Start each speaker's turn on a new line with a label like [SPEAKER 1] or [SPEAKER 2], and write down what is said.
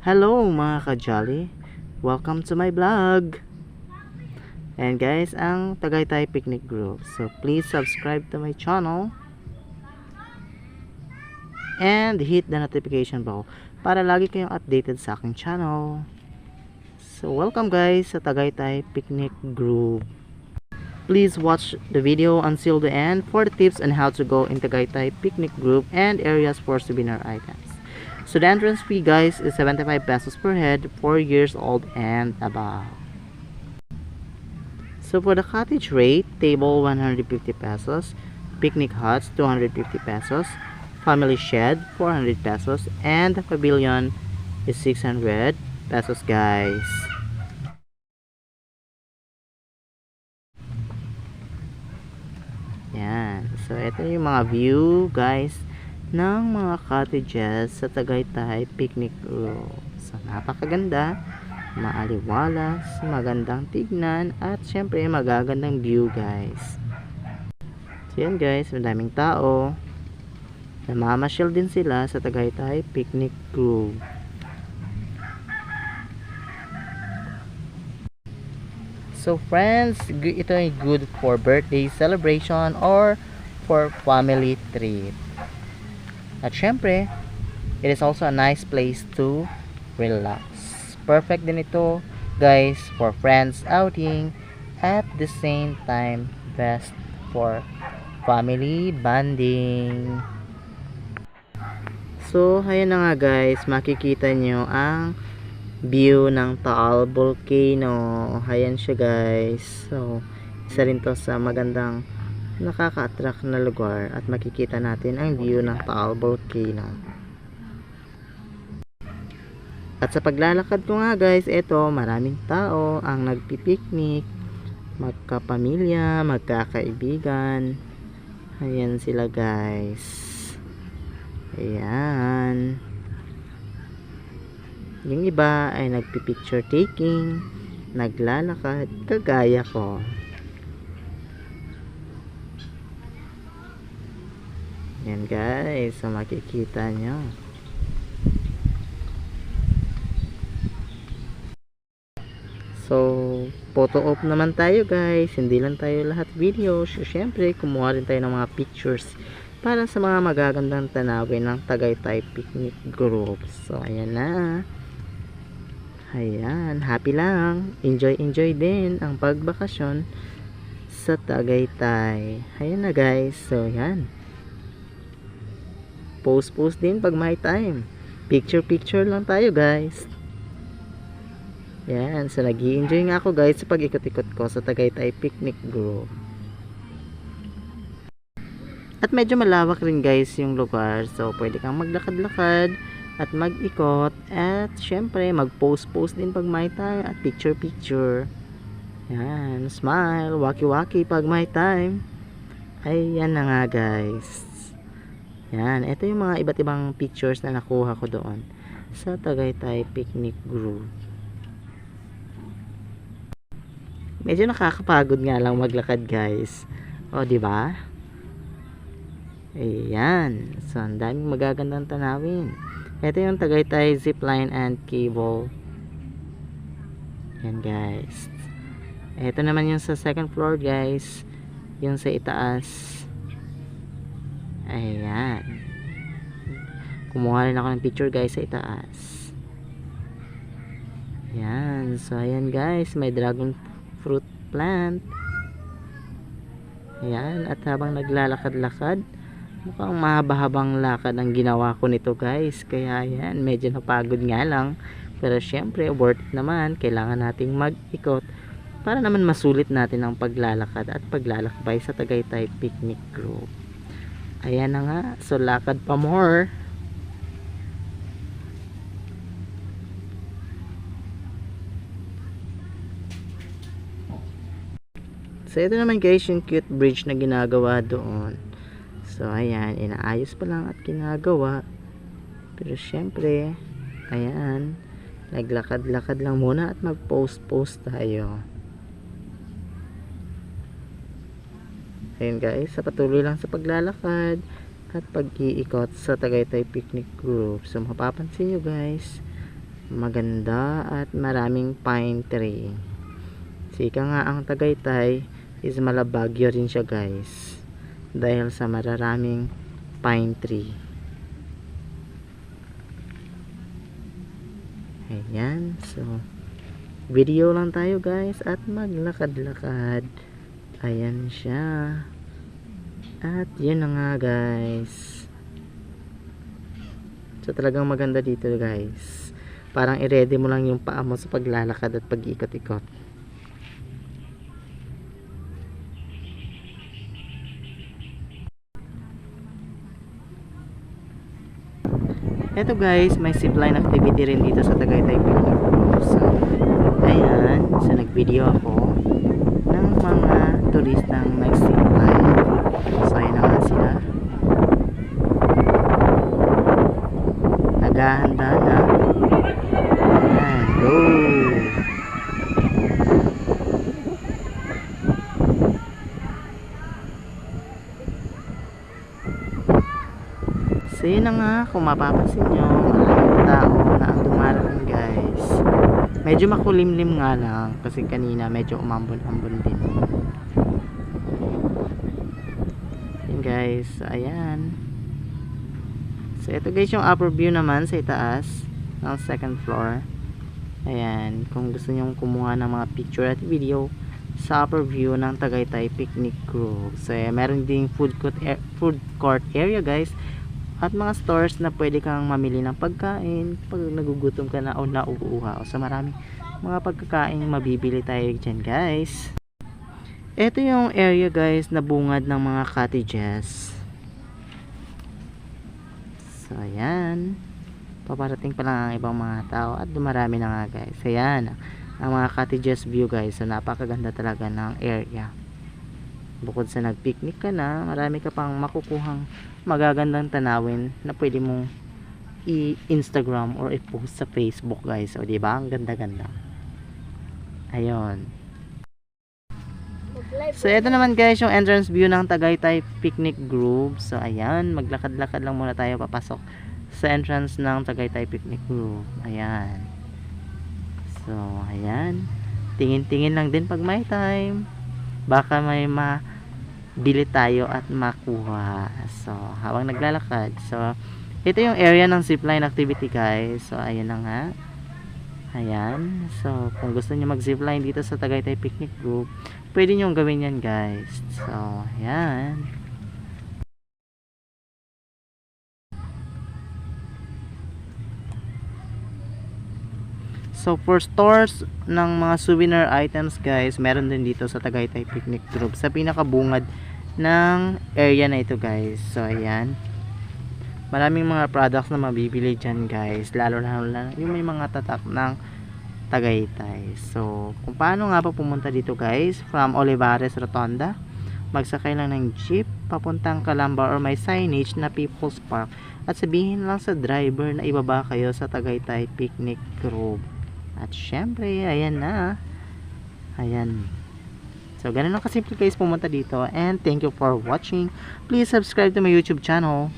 [SPEAKER 1] Hello mga ka-jolly, welcome to my vlog. And guys, ang Tagaytay Picnic Group. So please subscribe to my channel and hit the notification bell para lagi kayong updated sa aking channel. So welcome guys sa Tagaytay Picnic Group. Please watch the video until the end for the tips on how to go in Tagaytay Picnic Group and areas for souvenir items. So the entrance fee guys is 75 pesos per head, 4 years old and above. So for the cottage rate, table 150 pesos, picnic huts 250 pesos, family shed 400 pesos, and the pavilion is 600 pesos guys. Yan. So ito yung mga view guys ng mga cottages sa Tagaytay Picnic Group. So napakaganda, maaliwalas, magandang tignan, at syempre magagandang view guys. So yan guys, madaming tao, namamasyal din sila sa Tagaytay Picnic Group. So friends, ito ay good for birthday celebration or for family trip. At syempre, it is also a nice place to relax. Perfect din ito guys for friends outing, at the same time best for family bonding. So ayan na nga guys, makikita nyo ang view ng Taal Volcano. Ayan siya guys. So isa rin to sa magandang nakaka-attract na lugar, at makikita natin ang view ng Taal Volcano. At sa paglalakad ko nga guys, ito maraming tao ang nagpipiknik, magkapamilya, magkakaibigan. Ayan sila guys. Ayan. Yung iba ay nagpipicture taking, naglalakad kagaya ko. Yan guys, so makikita nyo. So photo op naman tayo guys, hindi lang tayo lahat video. So syempre kumuha rin tayo ng mga pictures para sa mga magagandang tanawin ng Tagaytay Picnic Group. So ayan na. Ayan, happy lang, enjoy din ang pagbakasyon sa Tagaytay. Ayan na guys, so yan, post din pag may time, picture lang tayo guys. Yan, so nag-i-enjoy nga ako guys sa pag-ikot-ikot ko sa Tagaytay Picnic Group. At medyo malawak rin guys yung lugar, so pwede kang maglakad-lakad at mag-ikot, at syempre mag-post din pag may time, at picture. Yan, smile, waki pag may time. Ayan na nga guys. Yan, ito yung mga iba't ibang pictures na nakuha ko doon sa Tagaytay Picnic Group. Medyo nakakapagod nga lang maglakad guys. O di ba? Ayan, so ang daming magagandang tanawin. Ito yung Tagaytay Zipline and Cable. Yan guys. Ito naman yung sa second floor guys, yung sa itaas. Ayan, kumuha rin ako ng picture guys sa itaas. Ayan, so ayan guys, may dragon fruit plant. Ayan, at habang naglalakad-lakad, mukhang mahaba-habang lakad ang ginawa ko nito guys, kaya ayan, medyo napagod nga lang, pero syempre worth it naman. Kailangan nating mag-ikot para naman masulit natin ang paglalakad at paglalakbay sa Tagaytay Picnic Group. Ayan na nga, so lakad pa more. So ito naman guys yung cute bridge na ginagawa doon. So ayan, inaayos pa lang at ginagawa, pero syempre ayan, naglakad-lakad lang muna at mag-post tayo. Ayan guys, sa patuloy lang sa paglalakad at pag-iikot sa Tagaytay Picnic Group. So mapapansin nyo guys, maganda at maraming pine tree. Sika nga ang Tagaytay is malabagyo rin siya guys, dahil sa mararaming pine tree. Ayan, so video lang tayo guys at maglakad-lakad. Ayan siya. At yun na nga guys. So talagang maganda dito guys. Parang i-ready mo lang yung paa mo sa paglalakad at pag-ikot-ikot. Eto guys, may zipline activity rin dito sa Tagaytay Picnic Grove. So, ayan, so nag-video ako ng mga turistang nag-zipline. So, ayan na nga sila. Naghahanda na. Ayan, go! So yun na nga, kung mapapansin nyo, maraming tao na ang dumarating guys. Medyo makulimlim nga lang kasi kanina medyo umambon-ambon din. Yun guys, so ayan. So ito guys yung upper view naman sa itaas ng second floor. Ayan, kung gusto nyo kumuha ng mga picture at video sa upper view ng Tagaytay Picnic Grove. So meron ding food court area guys, at mga stores na pwede kang mamili ng pagkain pag nagugutom ka na o nauuhaw. So maraming mga pagkakain mabibili tayo dyan guys. Ito yung area guys na bungad ng mga cottages. So ayan, paparating pa lang ang ibang mga tao at dumarami na nga guys. Ayan ang mga cottages view guys. So napakaganda talaga ng area. Bukod sa nagpicnic ka na, marami ka pang makukuhang magagandang tanawin na pwede mong i-Instagram or i-post sa Facebook guys. O diba? Ang ganda-ganda. Ayun. So ito naman guys yung entrance view ng Tagaytay Picnic Grove. So ayan, maglakad-lakad lang muna tayo papasok sa entrance ng Tagaytay Picnic Grove. Ayan. So ayan, tingin-tingin lang din pag may time. Baka may mabili tayo at makuha. So, habang naglalakad. So, ito yung area ng zipline activity guys. So, ayan na nga. Ayan. So, kung gusto niyo mag-zipline dito sa Tagaytay Picnic Grove, pwede niyo gawin yan guys. So, ayan. So for stores ng mga souvenir items guys, meron din dito sa Tagaytay Picnic Grove sa pinakabungad ng area na ito guys. So ayan, maraming mga products na mabibili dyan guys, lalo na yung may mga tatak ng Tagaytay. So kung paano nga pa pumunta dito guys, from Olivares Rotonda, magsakay lang ng jeep papuntang Calamba or may signage na People's Park at sabihin lang sa driver na ibaba kayo sa Tagaytay Picnic Grove. At syempre, ayan na. Ayan. So, ganun lang kasimple guys pumunta dito. And thank you for watching. Please subscribe to my YouTube channel.